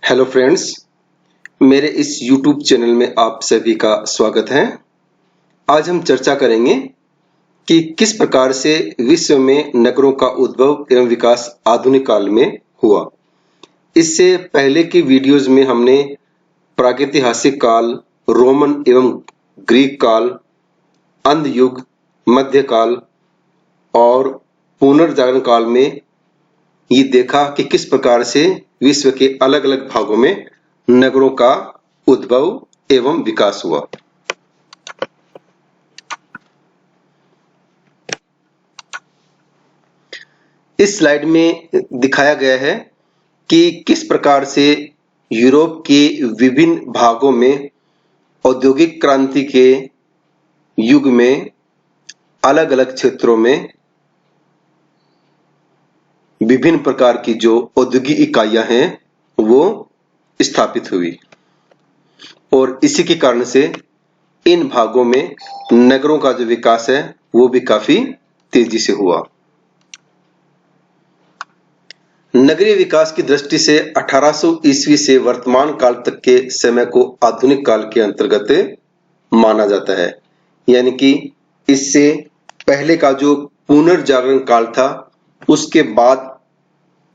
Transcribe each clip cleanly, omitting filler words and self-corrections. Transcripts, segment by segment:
Hello friends, मेरे इस YouTube channel में आप सभी का स्वागत है। आज हम चर्चा करेंगे कि किस प्रकार से विश्व में नगरों का उद्भव एवं विकास आधुनिक काल में हुआ। इससे पहले की वीडियोज में हमने प्रागैतिहासिक काल, रोमन एवं ग्रीक काल, अंध युग, मध्यकाल और पुनर्जागरण काल में ये देखा कि किस प्रकार से विश्व के अलग अलग भागों में नगरों का उद्भव एवं विकास हुआ। इस स्लाइड में दिखाया गया है कि किस प्रकार से यूरोप के विभिन्न भागों में औद्योगिक क्रांति के युग में अलग अलग क्षेत्रों में विभिन्न प्रकार की जो औद्योगिक इकाइयां हैं वो स्थापित हुई और इसी के कारण से इन भागों में नगरों का जो विकास है वो भी काफी तेजी से हुआ। नगरीय विकास की दृष्टि से 1800 ईस्वी से वर्तमान काल तक के समय को आधुनिक काल के अंतर्गत माना जाता है, यानी कि इससे पहले का जो पुनर्जागरण काल था उसके बाद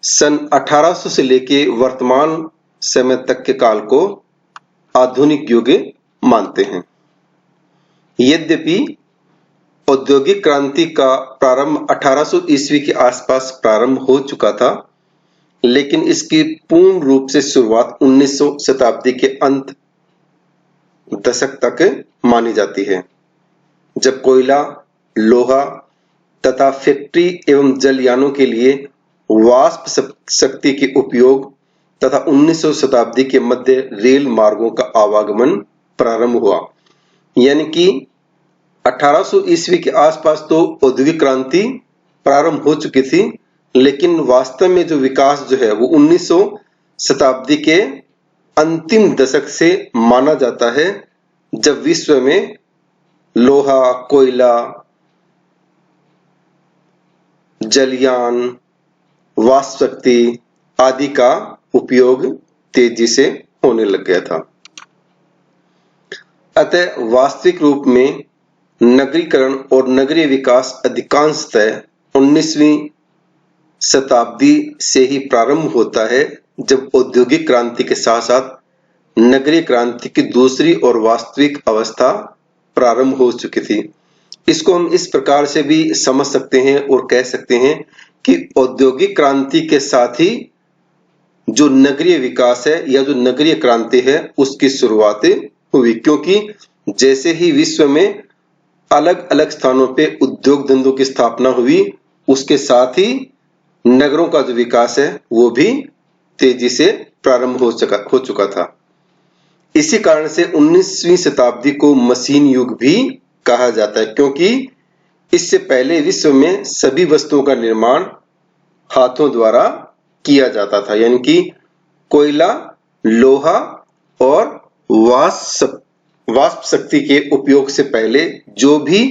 सन 1800 से लेके वर्तमान समय तक के काल को आधुनिक युग मानते हैं। यद्यपि औद्योगिक क्रांति का प्रारंभ 1800 ईस्वी के आसपास प्रारंभ हो चुका था, लेकिन इसकी पूर्ण रूप से शुरुआत 1900 शताब्दी के अंत दशक तक मानी जाती है, जब कोयला, लोहा तथा फैक्ट्री एवं जलयानों के लिए वाष्प शक्ति के उपयोग तथा 1900 शताब्दी के मध्य रेल मार्गों का आवागमन प्रारंभ हुआ। यानी कि 1800 ईस्वी के आसपास तो औद्योगिक क्रांति प्रारंभ हो चुकी थी, लेकिन वास्तव में जो विकास जो है वो 1900 शताब्दी के अंतिम दशक से माना जाता है, जब विश्व में लोहा, कोयला, जलयान, वाष्प शक्ति आदि का उपयोग तेजी से होने लग गया था। अतः वास्तविक रूप में नगरीकरण और नगरीय विकास अधिकांशतः 19वीं शताब्दी से ही प्रारंभ होता है, जब औद्योगिक क्रांति के साथ साथ नगरीय क्रांति की दूसरी और वास्तविक अवस्था प्रारंभ हो चुकी थी। इसको हम इस प्रकार से भी समझ सकते हैं और कह सकते हैं कि औद्योगिक क्रांति के साथ ही जो नगरीय विकास है या जो नगरीय क्रांति है उसकी शुरुआत हुई, क्योंकि जैसे ही विश्व में अलग अलग स्थानों पे उद्योग धंधों की स्थापना हुई, उसके साथ ही नगरों का जो विकास है वो भी तेजी से प्रारंभ हो चुका था। इसी कारण से 19वीं शताब्दी को मशीन युग भी कहा जाता है, क्योंकि इससे पहले विश्व में सभी वस्तुओं का निर्माण हाथों द्वारा किया जाता था, यानी कि कोयला, लोहा और वाष्प शक्ति के उपयोग से पहले जो भी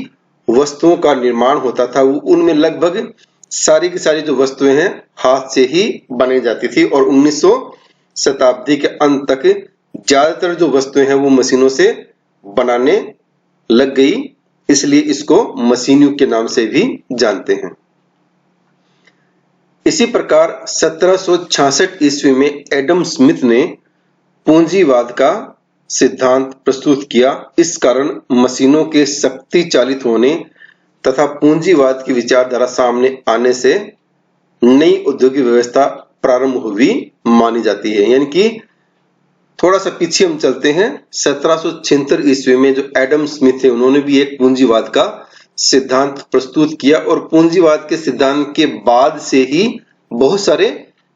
वस्तुओं का निर्माण होता था वो उनमें लगभग सारी की सारी जो वस्तुएं हैं हाथ से ही बनाई जाती थी, और 1900 शताब्दी के अंत तक ज्यादातर जो वस्तुएं हैं वो मशीनों से बनाने लग गई, इसलिए इसको मशीन युग के नाम से भी जानते हैं। इसी प्रकार 1766 ईस्वी में एडम स्मिथ ने पूंजीवाद का सिद्धांत प्रस्तुत किया। इस कारण मशीनों के शक्ति चालित होने तथा पूंजीवाद की विचारधारा सामने आने से नई औद्योगिक व्यवस्था प्रारंभ हुई मानी जाती है। यानी कि थोड़ा सा पीछे हम चलते हैं, 1776 ईस्वी में जो एडम स्मिथ है उन्होंने भी एक पूंजीवाद का सिद्धांत प्रस्तुत किया, और पूंजीवाद के सिद्धांत के बाद से ही बहुत सारे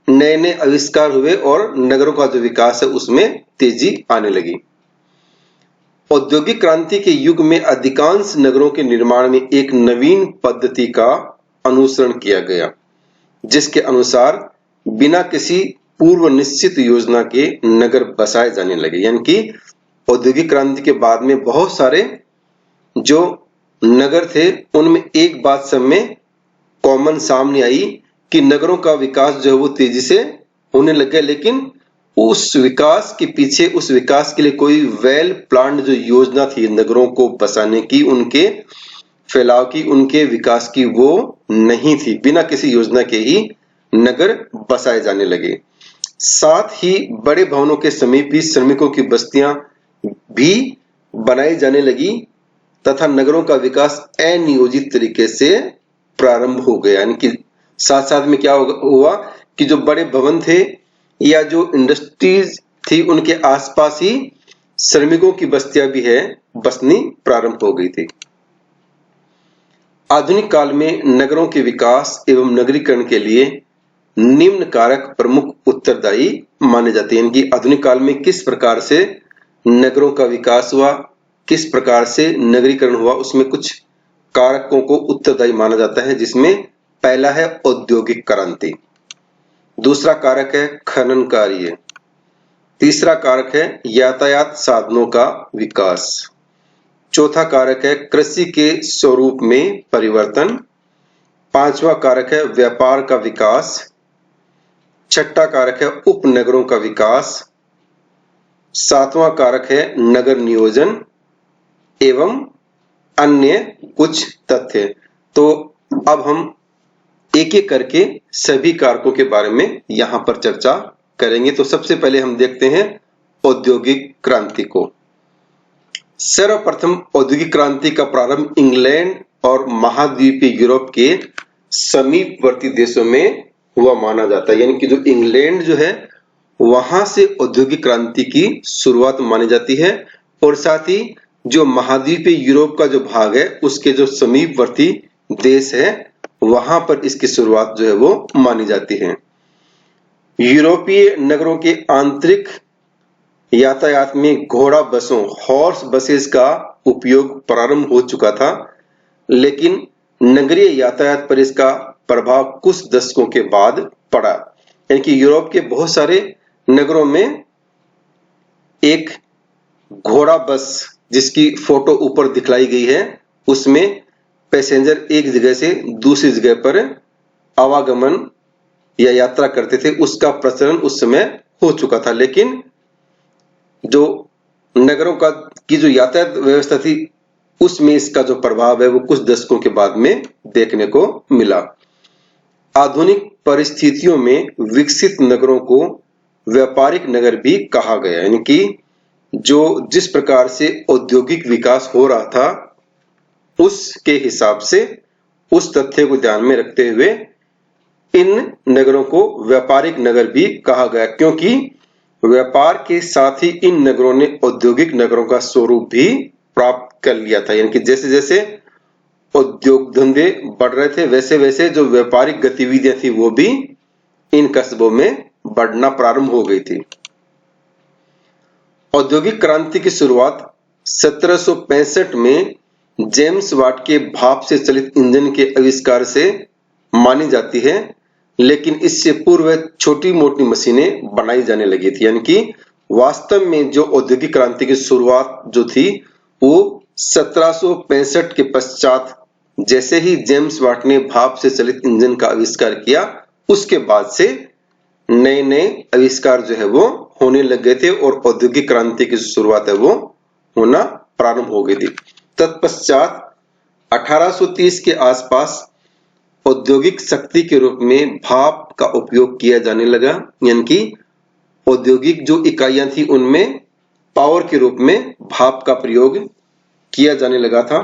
नए नए आविष्कार हुए और नगरों का जो विकास है उसमें तेजी आने लगी। औद्योगिक क्रांति के युग में अधिकांश नगरों के निर्माण में एक नवीन पद्धति का अनुसरण किया गया, जिसके अनुसार बिना किसी पूर्व निश्चित योजना के नगर बसाए जाने लगे। यानी कि औद्योगिक क्रांति के बाद में बहुत सारे जो नगर थे उनमें एक बात सब में कॉमन सामने आई कि नगरों का विकास जो है वो तेजी से होने लग गया, लेकिन उस विकास के पीछे, उस विकास के लिए कोई वेल प्लान्ड जो योजना थी नगरों को बसाने की, उनके फैलाव की, उनके विकास की, वो नहीं थी। बिना किसी योजना के ही नगर बसाए जाने लगे। साथ ही बड़े भवनों के समीप ही श्रमिकों की बस्तियां भी बनाई जाने लगी तथा नगरों का विकास अनियोजित तरीके से प्रारंभ हो गया। यानी कि साथ साथ में क्या हुआ कि जो बड़े भवन थे या जो इंडस्ट्रीज थी, उनके आसपास ही श्रमिकों की बस्तियां भी है बसनी प्रारंभ हो गई थी। आधुनिक काल में नगरों के विकास एवं नगरीकरण के लिए निम्न कारक प्रमुख उत्तरदायी माने जाते हैं। कि आधुनिक काल में किस प्रकार से नगरों का विकास हुआ, किस प्रकार से नगरीकरण हुआ, उसमें कुछ कारकों को उत्तरदायी माना जाता है, जिसमें पहला है औद्योगिक क्रांति, दूसरा कारक है खनन कार्य, तीसरा कारक है यातायात साधनों का विकास, चौथा कारक है कृषि के स्वरूप में परिवर्तन, पांचवा कारक है व्यापार का विकास, छठा कारक है उपनगरों का विकास, सातवां कारक है नगर नियोजन एवं अन्य कुछ तथ्य। तो अब हम एक एक करके सभी कारकों के बारे में यहां पर चर्चा करेंगे। तो सबसे पहले हम देखते हैं औद्योगिक क्रांति को। सर्वप्रथम औद्योगिक क्रांति का प्रारंभ इंग्लैंड और महाद्वीपीय यूरोप के समीपवर्ती देशों में हुआ माना जाता है। यानी कि जो इंग्लैंड जो है वहां से औद्योगिक क्रांति की शुरुआत मानी जाती है, और साथ ही जो महाद्वीपीय यूरोप का जो भाग है उसके जो समीपवर्ती देश है वहां पर इसकी शुरुआत जो है वो मानी जाती है। यूरोपीय नगरों के आंतरिक यातायात में घोड़ा बसों, हॉर्स बसेस का उपयोग प्रारंभ हो चुका था, लेकिन नगरीय यातायात पर इसका प्रभाव कुछ दशकों के बाद पड़ा। यानी कि यूरोप के बहुत सारे नगरों में एक घोड़ा बस, जिसकी फोटो ऊपर दिखलाई गई है, उसमें पैसेंजर एक जगह से दूसरी जगह पर आवागमन या यात्रा करते थे, उसका प्रचलन उस समय हो चुका था। लेकिन जो नगरों की जो यातायात व्यवस्था थी उसमें इसका जो प्रभाव है वो कुछ दशकों के बाद में देखने को मिला। आधुनिक परिस्थितियों में विकसित नगरों को व्यापारिक नगर भी कहा गया। यानी कि जिस प्रकार से औद्योगिक विकास हो रहा था उसके हिसाब से, उस तथ्य को ध्यान में रखते हुए इन नगरों को व्यापारिक नगर भी कहा गया, क्योंकि व्यापार के साथ ही इन नगरों ने औद्योगिक नगरों का स्वरूप भी प्राप्त कर लिया था। यानी कि जैसे जैसे उद्योग धंधे बढ़ रहे थे वैसे वैसे जो व्यापारिक गतिविधियां थी वो भी इन कस्बों में बढ़ना प्रारंभ हो गई थी। औद्योगिक क्रांति की शुरुआत 1765 में जेम्स वाट के भाप से चलित इंजन के आविष्कार से मानी जाती है, लेकिन इससे पूर्व छोटी मोटी मशीनें बनाई जाने लगी थी। यानी कि वास्तव में जो औद्योगिक क्रांति की शुरुआत जो थी वो 1765 के पश्चात जैसे ही जेम्स वाट ने भाप से चलित इंजन का आविष्कार किया उसके बाद से नए नए आविष्कार जो है वो होने लग गए थे और औद्योगिक क्रांति की शुरुआत है वो होना प्रारंभ हो गई थी। तत्पश्चात 1830 के आसपास औद्योगिक शक्ति के रूप में भाप का उपयोग किया जाने लगा। यानी कि औद्योगिक जो इकाइयां थी उनमें पावर के रूप में भाप का प्रयोग किया जाने लगा था।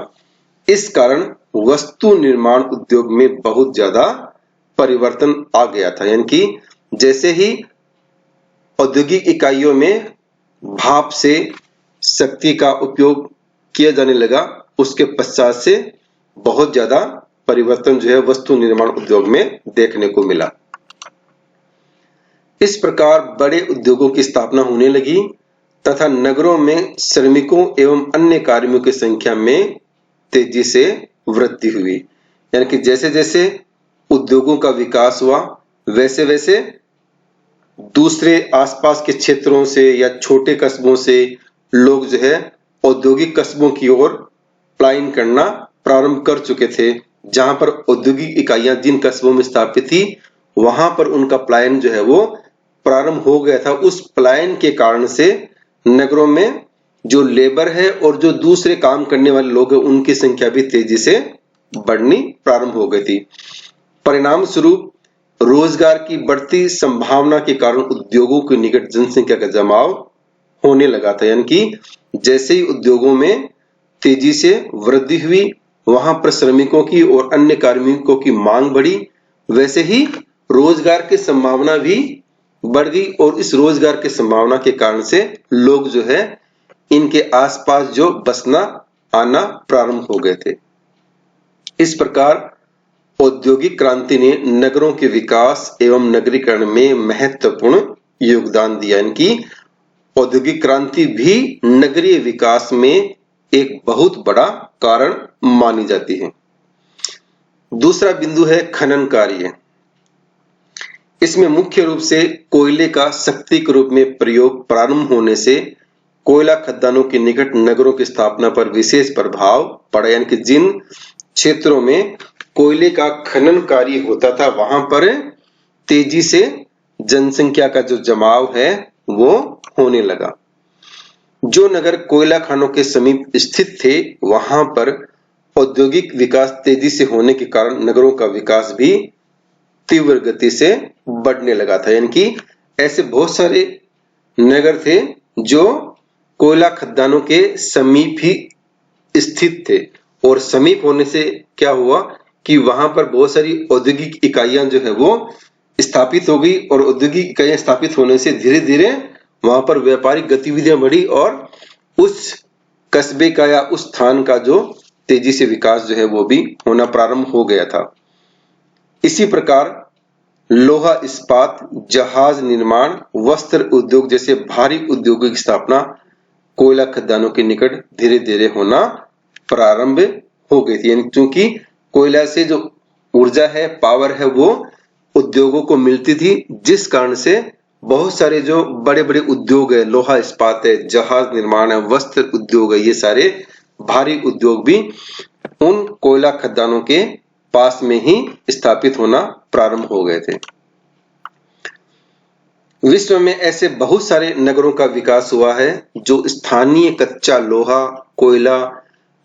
इस कारण वस्तु निर्माण उद्योग में बहुत ज्यादा परिवर्तन आ गया था। यानी कि जैसे ही औद्योगिक इकाइयों में भाप से शक्ति का उपयोग किया जाने लगा उसके पश्चात से बहुत ज्यादा परिवर्तन जो है वस्तु निर्माण उद्योग में देखने को मिला। इस प्रकार बड़े उद्योगों की स्थापना होने लगी तथा नगरों में श्रमिकों एवं अन्य कार्मिकों की संख्या में तेजी से वृद्धि हुई। यानी कि जैसे जैसे उद्योगों का विकास हुआ वैसे वैसे दूसरे आसपास के क्षेत्रों से या छोटे कस्बों से लोग जो है औद्योगिक कस्बों की ओर पलायन करना प्रारंभ कर चुके थे। जहां पर औद्योगिक इकाइयां जिन कस्बों में स्थापित थी वहां पर उनका पलायन जो है वो प्रारंभ हो गया था, उस पलायन के कारण से नगरों में जो लेबर है और जो दूसरे काम करने वाले लोग हैं उनकी संख्या भी तेजी से बढ़नी प्रारंभ हो गई थी। परिणाम स्वरूप रोजगार की बढ़ती संभावना के कारण उद्योगों के निकट जनसंख्या का जमाव होने लगा था। यानी कि जैसे ही उद्योगों में तेजी से वृद्धि हुई, वहां पर श्रमिकों की और अन्य कार्मिकों की मांग बढ़ी, वैसे ही रोजगार की संभावना भी बढ़ गई और इस रोजगार की संभावना के कारण से लोग जो है इनके आसपास जो बसना आना प्रारंभ हो गए थे। इस प्रकार औद्योगिक क्रांति ने नगरों के विकास एवं नगरीकरण में महत्वपूर्ण योगदान दिया। इनकी औद्योगिक क्रांति भी नगरीय विकास में एक बहुत बड़ा कारण मानी जाती है। दूसरा बिंदु है खनन कार्य। इसमें मुख्य रूप से कोयले का शक्ति के रूप में प्रयोग प्रारंभ होने से कोयला खदानों के निकट नगरों की स्थापना पर विशेष प्रभाव पड़ा। यानी कि जिन क्षेत्रों में कोयले का खनन कार्य होता था वहां पर तेजी से जनसंख्या का जो जमाव है वो होने लगा। जो नगर कोयला खानों के समीप स्थित थे वहां पर औद्योगिक विकास तेजी से होने के कारण नगरों का विकास भी तीव्र गति से बढ़ने लगा था। यानी कि ऐसे बहुत सारे नगर थे जो कोयला खदानों के समीप ही स्थित थे और समीप होने से क्या हुआ कि वहां पर बहुत सारी औद्योगिक इकाइयां जो है वो स्थापित हो गई और औद्योगिक इकाइयां स्थापित होने से धीरे धीरे वहां पर व्यापारिक गतिविधियां बढ़ी और उस कस्बे का या उस स्थान का जो तेजी से विकास जो है वो भी होना प्रारंभ हो गया था। इसी प्रकार लोहा इस्पात, जहाज निर्माण, वस्त्र उद्योग जैसे भारी उद्योगों की स्थापना कोयला खदानों के निकट धीरे धीरे होना प्रारंभ हो गई थी। यानी क्योंकि कोयला से जो ऊर्जा है, पावर है, वो उद्योगों को मिलती थी, जिस कारण से बहुत सारे जो बड़े बड़े उद्योग है, लोहा इस्पात है, जहाज निर्माण है, वस्त्र उद्योग है, ये सारे भारी उद्योग भी उन कोयला खदानों के पास में ही स्थापित होना प्रारंभ हो गए थे। विश्व में ऐसे बहुत सारे नगरों का विकास हुआ है जो स्थानीय कच्चा लोहा, कोयला,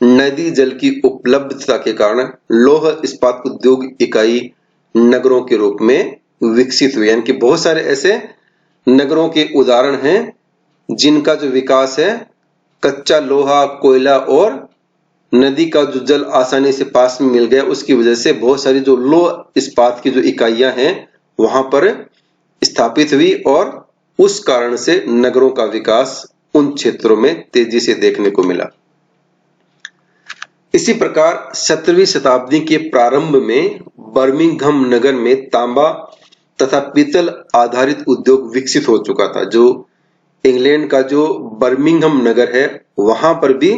नदी जल की उपलब्धता के कारण लौह इस्पात उद्योग इकाई नगरों के रूप में विकसित हुए। यानी कि बहुत सारे ऐसे नगरों के उदाहरण हैं जिनका जो विकास है कच्चा लोहा, कोयला और नदी का जो जल आसानी से पास में मिल गया, उसकी वजह से बहुत सारी जो लौह इस्पात की जो इकाइयां हैं वहां पर स्थापित हुई और उस कारण से नगरों का विकास उन क्षेत्रों में तेजी से देखने को मिला। इसी प्रकार 17वीं शताब्दी के प्रारंभ में बर्मिंघम नगर में तांबा तथा पीतल आधारित उद्योग विकसित हो चुका था। जो इंग्लैंड का जो बर्मिंघम नगर है वहां पर भी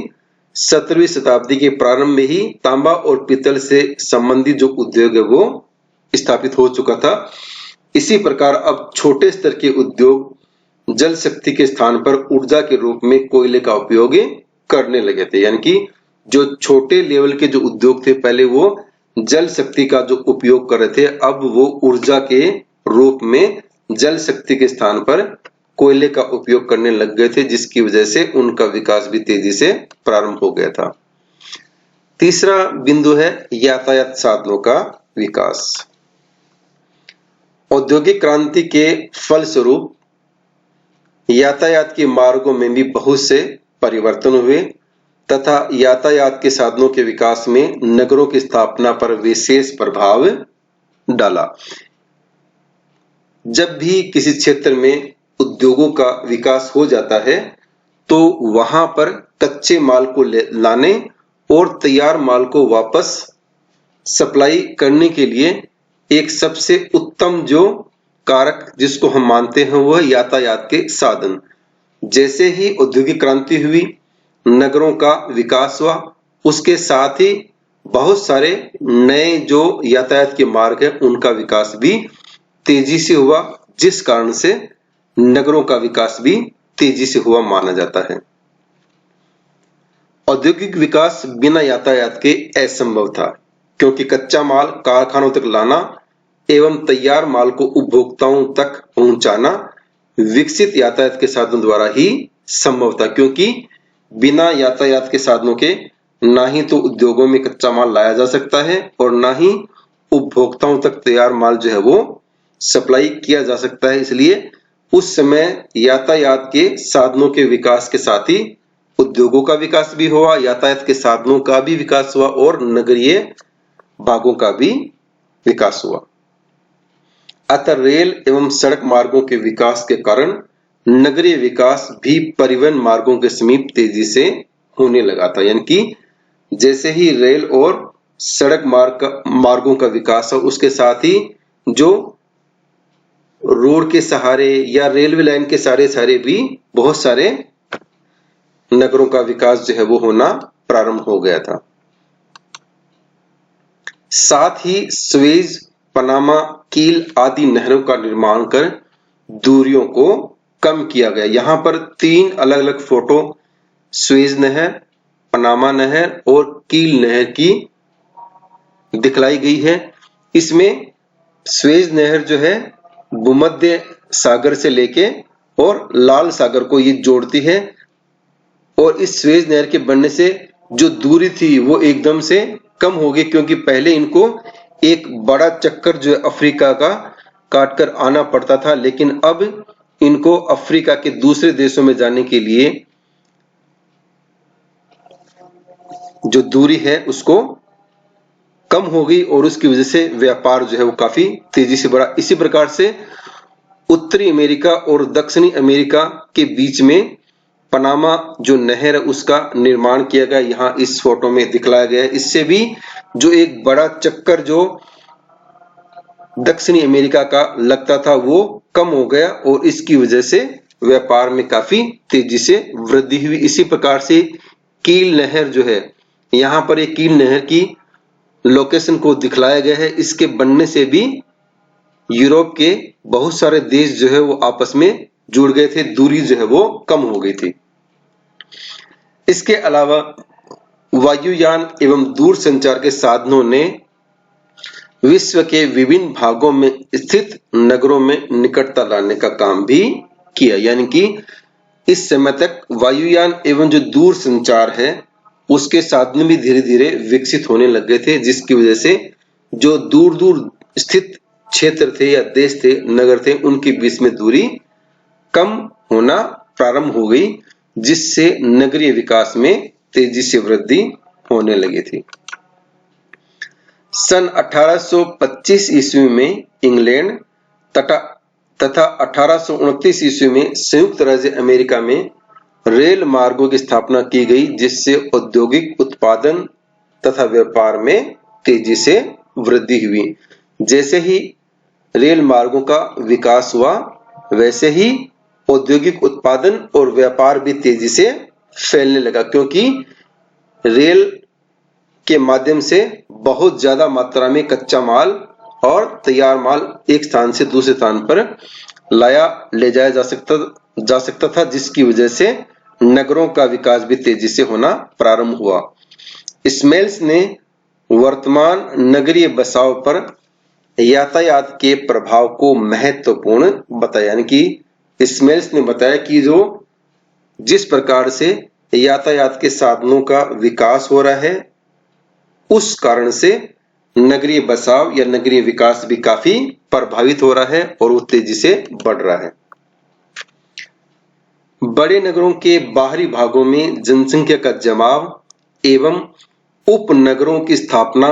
17वीं शताब्दी के प्रारंभ में ही तांबा और पीतल से संबंधित जो उद्योग है वो स्थापित हो चुका था। इसी प्रकार अब छोटे स्तर के उद्योग जल शक्ति के स्थान पर ऊर्जा के रूप में कोयले का उपयोग करने लगे थे। यानी कि जो छोटे लेवल के जो उद्योग थे पहले वो जल शक्ति का जो उपयोग कर रहे थे, अब वो ऊर्जा के रूप में जल शक्ति के स्थान पर कोयले का उपयोग करने लग गए थे, जिसकी वजह से उनका विकास भी तेजी से प्रारंभ हो गया था। तीसरा बिंदु है यातायात साधनों का विकास। औद्योगिक क्रांति के फलस्वरूप यातायात के मार्गों में भी बहुत से परिवर्तन हुए तथा यातायात के साधनों के विकास में नगरों की स्थापना पर विशेष प्रभाव डाला। जब भी किसी क्षेत्र में उद्योगों का विकास हो जाता है तो वहां पर कच्चे माल को लाने और तैयार माल को वापस सप्लाई करने के लिए एक सबसे उत्तम जो कारक जिसको हम मानते हैं वह यातायात के साधन। जैसे ही औद्योगिक क्रांति हुई, नगरों का विकास हुआ, उसके साथ ही बहुत सारे नए जो यातायात के मार्ग है उनका विकास भी तेजी से हुआ, जिस कारण से नगरों का विकास भी तेजी से हुआ माना जाता है। औद्योगिक विकास बिना यातायात के असंभव था, क्योंकि कच्चा माल कारखानों तक लाना एवं तैयार माल को उपभोक्ताओं तक पहुंचाना विकसित यातायात के साधनों द्वारा ही संभव था, क्योंकि बिना यातायात के साधनों के ना ही तो उद्योगों में कच्चा माल लाया जा सकता है और ना ही उपभोक्ताओं तक तैयार माल जो है वो सप्लाई किया जा सकता है। इसलिए उस समय यातायात के साधनों के विकास के साथ ही उद्योगों का विकास भी हुआ, यातायात के साधनों का भी विकास हुआ और नगरीय भागों का भी विकास हुआ। अतः रेल एवं सड़क मार्गों के विकास के कारण नगरीय विकास भी परिवहन मार्गों के समीप तेजी से होने लगा था। यानी कि जैसे ही रेल और सड़क मार्गों का विकास हो, उसके साथ ही जो रोड के सहारे या रेलवे लाइन के सहारे भी बहुत सारे नगरों का विकास जो है वो होना प्रारंभ हो गया था। साथ ही स्वेज, पनामा, कील आदि नहरों का निर्माण कर दूरियों को कम किया गया। यहाँ पर 3 अलग-अलग फोटो स्वेज नहर, पनामा नहर और कील नहर की दिखलाई गई है। इसमें स्वेज नहर जो है भूमध्य सागर से लेके और लाल सागर को ये जोड़ती है और इस स्वेज नहर के बनने से जो दूरी थी वो एकदम से कम हो गई, क्योंकि पहले इनको एक बड़ा चक्कर जो है अफ्रीका का काटकर आना पड़ता था, लेकिन अब इनको अफ्रीका के दूसरे देशों में जाने के लिए जो दूरी है उसको कम हो गई और उसकी वजह से व्यापार जो है वो काफी तेजी से बढ़ा। इसी प्रकार से उत्तरी अमेरिका और दक्षिणी अमेरिका के बीच में पनामा जो नहर है उसका निर्माण किया गया, यहाँ इस फोटो में दिखलाया गया है। इससे भी जो एक बड़ा चक्कर जो दक्षिणी अमेरिका का लगता था वो कम हो गया और इसकी वजह से व्यापार में काफी तेजी से वृद्धि हुई। इसी प्रकार से कील नहर जो है, यहाँ पर एक कील नहर की लोकेशन को दिखलाया गया है। इसके बनने से भी यूरोप के बहुत सारे देश जो है वो आपस में जुड़ गए थे, दूरी जो है वो कम हो गई थी। इसके अलावा वायुयान एवं दूर संचार के साधनों ने विश्व के विभिन्न भागों में स्थित नगरों में निकटता लाने का काम भी किया। यानी कि इस समय तक वायुयान एवं जो दूर संचार है उसके साधन भी धीरे धीरे विकसित होने लग गए थे, जिसकी वजह से जो दूर दूर स्थित क्षेत्र थे या देश थे, नगर थे, उनके बीच में दूरी कम होना प्रारंभ हो गई, जिससे नगरीय विकास में तेजी से वृद्धि होने लगी थी। सन 1825 ईस्वी में इंग्लैंड तथा 1829 ईस्वी में संयुक्त राज्य अमेरिका में रेल मार्गों की स्थापना की गई, जिससे औद्योगिक उत्पादन तथा व्यापार में तेजी से वृद्धि हुई। जैसे ही रेल मार्गों का विकास हुआ वैसे ही औद्योगिक उत्पादन और व्यापार भी तेजी से फैलने लगा, क्योंकि रेल के माध्यम से बहुत ज्यादा मात्रा में कच्चा माल और तैयार माल एक स्थान से दूसरे स्थान पर ले जाया जा सकता था, जिसकी वजह से नगरों का विकास भी तेजी से होना प्रारंभ हुआ। स्मेल्स ने वर्तमान नगरीय बसाव पर यातायात के प्रभाव को महत्वपूर्ण बताया। यानी कि स्मेल्स ने बताया कि जिस प्रकार से यातायात के साधनों का विकास हो रहा है उस कारण से नगरीय बसाव या नगरीय विकास भी काफी प्रभावित हो रहा है और वो तेजी से बढ़ रहा है। बड़े नगरों के बाहरी भागों में जनसंख्या का जमाव एवं उपनगरों की स्थापना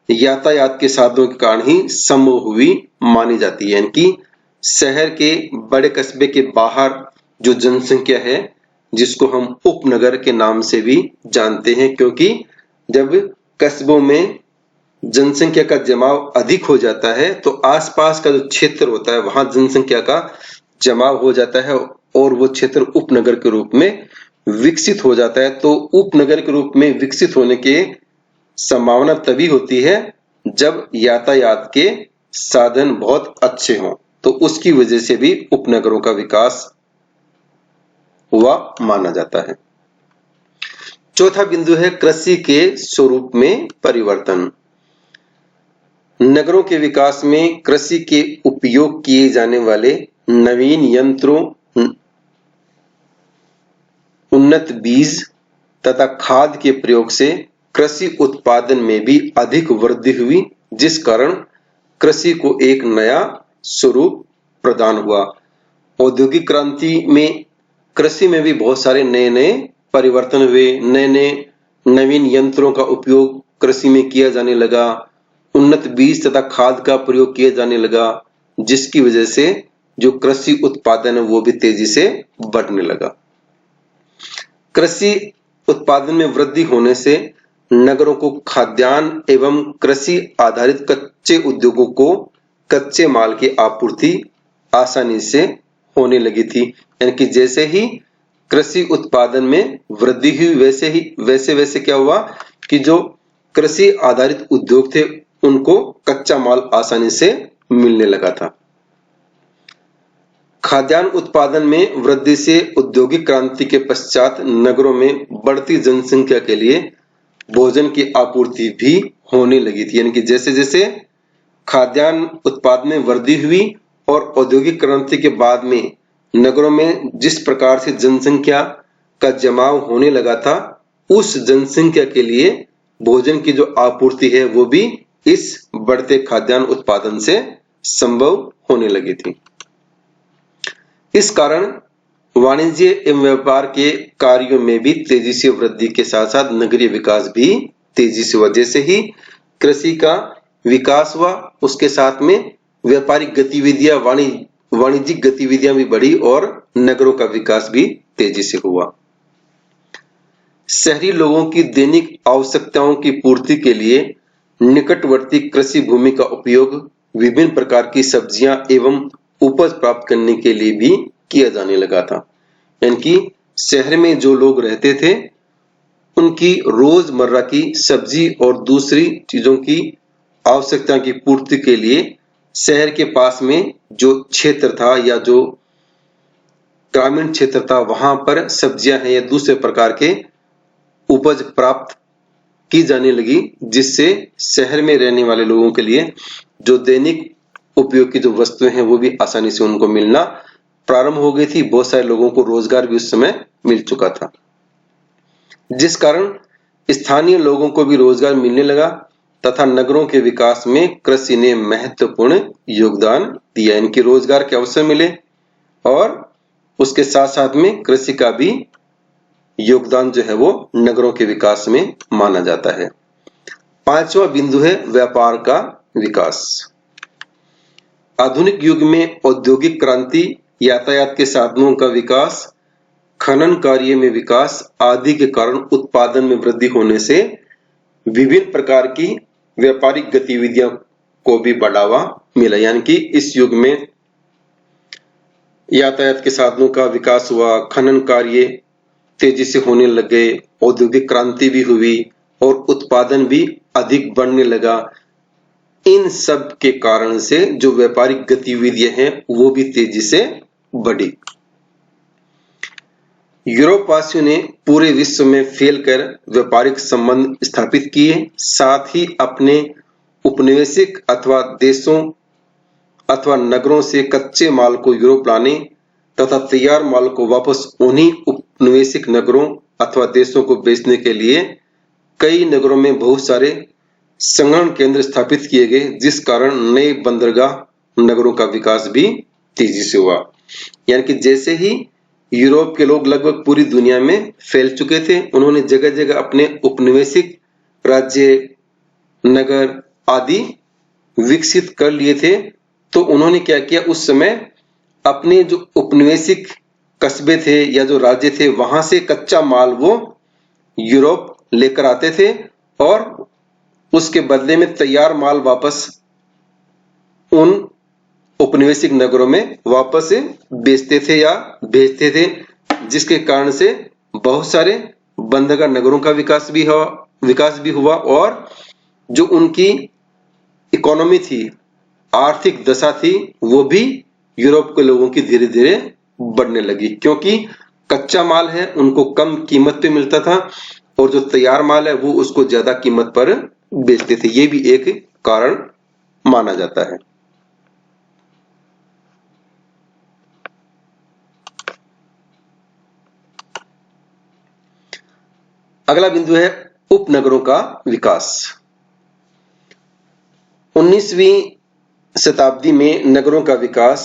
यातायात के साधनों के कारण ही संभव हुई मानी जाती है। यानी कि शहर के बड़े कस्बे के बाहर जो जनसंख्या है, जिसको हम उपनगर के नाम से भी जानते हैं, क्योंकि जब कस्बों में जनसंख्या का जमाव अधिक हो जाता है तो आसपास का जो क्षेत्र होता है वहां जनसंख्या का जमाव हो जाता है और वो क्षेत्र उपनगर के रूप में विकसित हो जाता है। तो उपनगर के रूप में विकसित होने के संभावना तभी होती है जब यातायात के साधन बहुत अच्छे हों, तो उसकी वजह से भी उपनगरों का विकास हुआ माना जाता है। चौथा बिंदु है कृषि के स्वरूप में परिवर्तन। नगरों के विकास में कृषि के उपयोग किए जाने वाले नवीन यंत्रों, उन्नत बीज तथा खाद के प्रयोग से कृषि उत्पादन में भी अधिक वृद्धि हुई, जिस कारण कृषि को एक नया स्वरूप प्रदान हुआ। औद्योगिक क्रांति में कृषि में भी बहुत सारे नए नए परिवर्तन हुए, नए नए नवीन यंत्रों का उपयोग कृषि में किया जाने लगा, उन्नत बीज तथा खाद का प्रयोग किया जाने लगा, जिसकी वजह से जो कृषि उत्पादन है वो भी तेजी से बढ़ने लगा। कृषि उत्पादन में वृद्धि होने से नगरों को खाद्यान्न एवं कृषि आधारित कच्चे उद्योगों को कच्चे माल की आपूर्ति आसानी से होने लगी थी। यानी कि जैसे ही कृषि उत्पादन में वृद्धि हुई वैसे वैसे क्या हुआ कि जो कृषि आधारित उद्योग थे उनको कच्चा माल आसानी से मिलने लगा था। खाद्यान्न उत्पादन में वृद्धि से औद्योगिक क्रांति के पश्चात नगरों में बढ़ती जनसंख्या के लिए भोजन की आपूर्ति भी होने लगी थी। यानी कि जैसे जैसे खाद्यान्न उत्पादन में वृद्धि हुई और औद्योगिक क्रांति के बाद में नगरों में जिस प्रकार से जनसंख्या का जमाव होने लगा था, उस जनसंख्या के लिए भोजन की जो आपूर्ति है वो भी इस बढ़ते खाद्यान्न उत्पादन से संभव होने लगी थी। इस कारण वाणिज्य एवं व्यापार के कार्यों में भी तेजी से वृद्धि के साथ साथ नगरीय विकास भी तेजी से हुआ। जैसे ही कृषि का विकास हुआ उसके साथ में व्यापारिक गतिविधियां, वाणिज्यिक गतिविधियां भी बढ़ी और नगरों का विकास भी तेजी से हुआ। शहरी लोगों की दैनिक आवश्यकताओं की पूर्ति के लिए निकटवर्ती कृषि भूमि का उपयोग विभिन्न प्रकार की सब्जियां एवं उपज प्राप्त करने के लिए भी किया जाने लगा था। यानी कि शहर में जो लोग रहते थे उनकी रोजमर्रा की सब्जी और दूसरी चीजों की आवश्यकता की पूर्ति के लिए शहर के पास में जो क्षेत्र था या जो ग्रामीण क्षेत्र था वहां पर सब्जियां हैं या दूसरे प्रकार के उपज प्राप्त की जाने लगी, जिससे शहर में रहने वाले लोगों के लिए जो दैनिक उपयोग की जो वस्तुएं हैं वो भी आसानी से उनको मिलना प्रारंभ हो गई थी। बहुत सारे लोगों को रोजगार भी उस समय मिल चुका था, जिस कारण स्थानीय लोगों को भी रोजगार मिलने लगा तथा नगरों के विकास में कृषि ने महत्वपूर्ण योगदान दिया। इनके रोजगार के अवसर मिले और उसके साथ साथ में कृषि का भी योगदान जो है वो नगरों के विकास में माना जाता है। पांचवा बिंदु है व्यापार का विकास। आधुनिक युग में औद्योगिक क्रांति, यातायात के साधनों का विकास, खनन कार्य में विकास आदि के कारण उत्पादन में वृद्धि होने से विभिन्न प्रकार की व्यापारिक गतिविधियों को भी बढ़ावा मिला। यानी कि इस युग में यातायात के साधनों का विकास हुआ, खनन कार्य तेजी से होने लगे, औद्योगिक क्रांति भी हुई और उत्पादन भी अधिक बढ़ने लगा। इन सब के कारण से जो व्यापारिक गतिविधियां हैं वो भी तेजी से बढ़ी। यूरोपवासियों ने पूरे विश्व में फैलकर व्यापारिक संबंध स्थापित किए, साथ ही अपने उपनिवेशिक अथवा देशों अथवा नगरों से कच्चे माल को यूरोप लाने तथा तैयार माल को वापस उन्हीं उपनिवेशिक नगरों अथवा देशों को बेचने के लिए कई नगरों में बहुत सारे संग्रहण केंद्र स्थापित किए गए, जिस कारण नए बंदरगाह नगरों का विकास भी तेजी से हुआ। यानी कि जैसे ही यूरोप के लोग लगभग पूरी दुनिया में फैल चुके थे, उन्होंने जगह जगह अपने उपनिवेशिक राज्य, नगर आदि विकसित कर लिए थे। तो उन्होंने क्या किया, उस समय अपने जो उपनिवेशिक कस्बे थे या जो राज्य थे वहां से कच्चा माल वो यूरोप लेकर आते थे और उसके बदले में तैयार माल वापस उन उपनिवेशिक नगरों में वापस बेचते थे या भेजते थे, जिसके कारण से बहुत सारे बंदरगाह नगरों का विकास भी हुआ और जो उनकी इकोनॉमी थी, आर्थिक दशा थी, वो भी यूरोप के लोगों की धीरे धीरे बढ़ने लगी, क्योंकि कच्चा माल है उनको कम कीमत पे मिलता था और जो तैयार माल है वो उसको ज्यादा कीमत पर बेचते थे। ये भी एक कारण माना जाता है। अगला बिंदु है उपनगरों का विकास। 19वीं शताब्दी में नगरों का विकास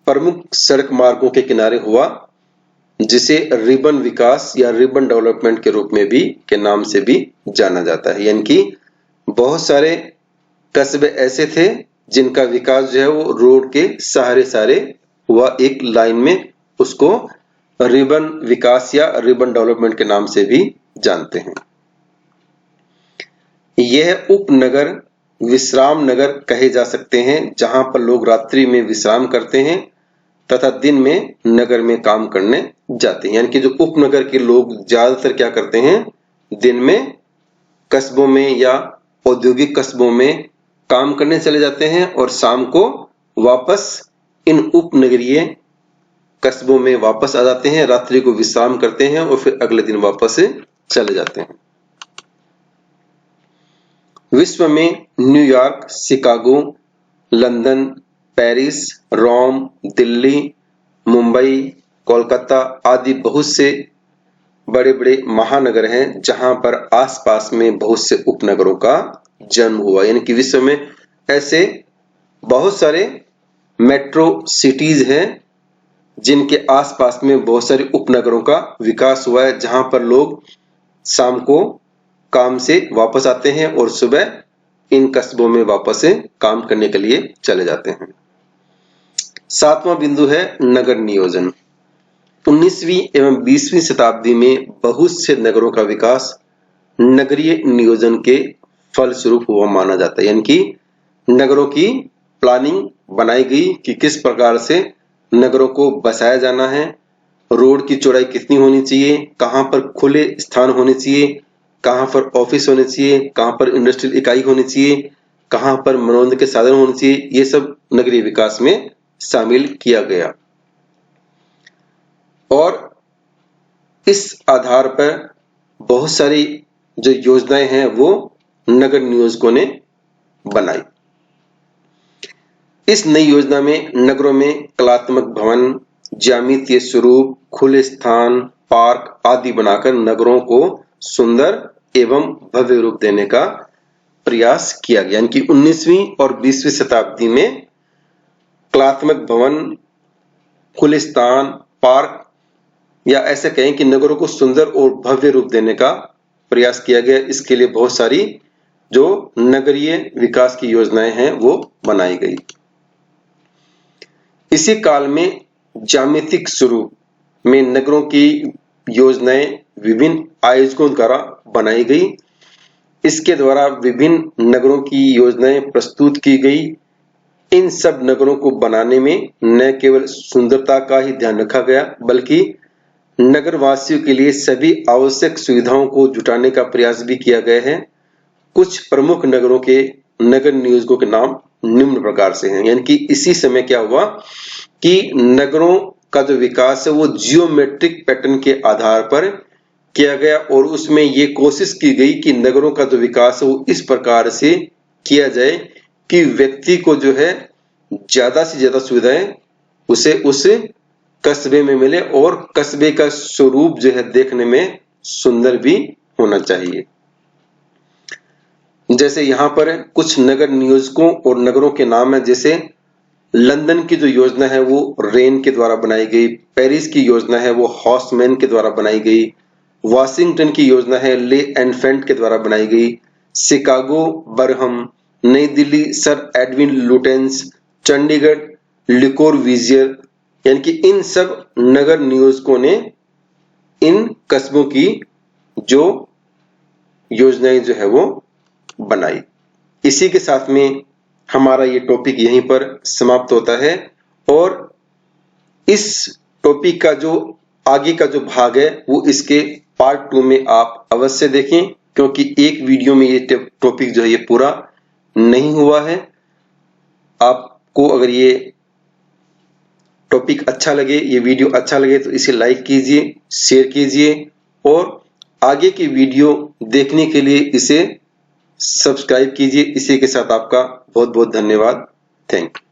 प्रमुख सड़क मार्गों के किनारे हुआ, जिसे रिबन विकास या रिबन डेवलपमेंट के रूप में भी के नाम से भी जाना जाता है। यानी कि बहुत सारे कस्बे ऐसे थे जिनका विकास जो है वो रोड के सहारे हुआ एक लाइन में, उसको रिबन विकास या रिबन डेवलपमेंट के नाम से भी जानते हैं। यह उपनगर विश्राम नगर कहे जा सकते हैं, जहां पर लोग रात्रि में विश्राम करते हैं तथा दिन में नगर में काम करने जाते हैं। यानी कि जो उपनगर के लोग ज्यादातर क्या करते हैं, दिन में कस्बों में या औद्योगिक कस्बों में काम करने चले जाते हैं और शाम को वापस इन उपनगरीय कस्बों में वापस आ जाते हैं, रात्रि को विश्राम करते हैं और फिर अगले दिन वापस चले जाते हैं। विश्व में न्यूयॉर्क, शिकागो, लंदन, पेरिस, रोम, दिल्ली, मुंबई, कोलकाता आदि बहुत से बड़े बड़े महानगर हैं, जहां पर आसपास में बहुत से उपनगरों का जन्म हुआ। यानी कि विश्व में ऐसे बहुत सारे मेट्रो सिटीज हैं जिनके आसपास में बहुत सारे उपनगरों का विकास हुआ है, जहां पर लोग शाम को काम से वापस आते हैं और सुबह इन कस्बों में वापस से काम करने के लिए चले जाते हैं। 7वां बिंदु है नगर नियोजन। 19वीं एवं 20वीं शताब्दी में बहुत से नगरों का विकास नगरीय नियोजन के फलस्वरूप हुआ माना जाता है। यानी कि नगरों की प्लानिंग बनाई गई कि किस प्रकार से नगरों को बसाया जाना है, रोड की चौड़ाई कितनी होनी चाहिए, कहां पर खुले स्थान होने चाहिए, कहां पर ऑफिस होने चाहिए, कहां पर इंडस्ट्रियल इकाई होनी चाहिए, कहां पर मनोरंजन के साधन होने चाहिए। ये सब नगरीय विकास में शामिल किया गया और इस आधार पर बहुत सारी जो योजनाएं हैं वो नगर नियोजकों ने बनाई। इस नई योजना में नगरों में कलात्मक भवन, ज्यामितीय स्वरूप, खुले स्थान, पार्क आदि बनाकर नगरों को सुंदर एवं भव्य रूप देने का प्रयास किया गया। यानी कि 19वीं और 20वीं शताब्दी में कलात्मक भवन, खुले स्थान, पार्क या ऐसे कहें कि नगरों को सुंदर और भव्य रूप देने का प्रयास किया गया। इसके लिए बहुत सारी जो नगरीय विकास की योजनाएं हैं वो बनाई गई। इसी काल में ज्यामितिक स्वरूप में नगरों की योजनाएं विभिन्न आयोजकों द्वारा बनाई गई। इसके द्वारा विभिन्न नगरों की योजनाएं प्रस्तुत की गई। इन सब नगरों को बनाने में न केवल सुंदरता का ही ध्यान रखा गया, बल्कि नगरवासियों के लिए सभी आवश्यक सुविधाओं को जुटाने का प्रयास भी किया गया है। कुछ प्रमुख नगरों के नगर नियोजकों के नाम निम्न प्रकार से हैं। यानी कि इसी समय क्या हुआ कि नगरों का जो विकास है वो जियोमेट्रिक पैटर्न के आधार पर किया गया और उसमें ये कोशिश की गई कि नगरों का जो विकास है वो इस प्रकार से किया जाए कि व्यक्ति को जो है ज्यादा से ज्यादा सुविधाएं उसे उस कस्बे में मिले और कस्बे का स्वरूप जो है देखने में सुंदर भी होना चाहिए। जैसे यहाँ पर कुछ नगर नियोजकों और नगरों के नाम है, जैसे लंदन की जो योजना है वो रेन के द्वारा बनाई गई, पेरिस की योजना है वो हॉर्समैन के द्वारा बनाई गई, वाशिंगटन की योजना है ले एनफेंट के द्वारा बनाई गई, Chicago Burnham, Nai Delhi Sir Edwin Lutyens, Chandigarh Le Corbusier. यानी कि इन सब नगर नियोजकों ने इन कस्बों की जो योजनाएं जो है वो बनाई। इसी के साथ में हमारा ये टॉपिक यहीं पर समाप्त होता है और इस टॉपिक का जो आगे का जो भाग है वो इसके पार्ट 2 में आप अवश्य देखें, क्योंकि एक वीडियो में ये टॉपिक जो है ये पूरा नहीं हुआ है। आपको अगर ये टॉपिक अच्छा लगे, ये वीडियो अच्छा लगे तो इसे लाइक कीजिए, शेयर कीजिए और आगे की वीडियो देखने के लिए इसे सब्सक्राइब कीजिए। इसी के साथ आपका बहुत बहुत धन्यवाद। Thank you.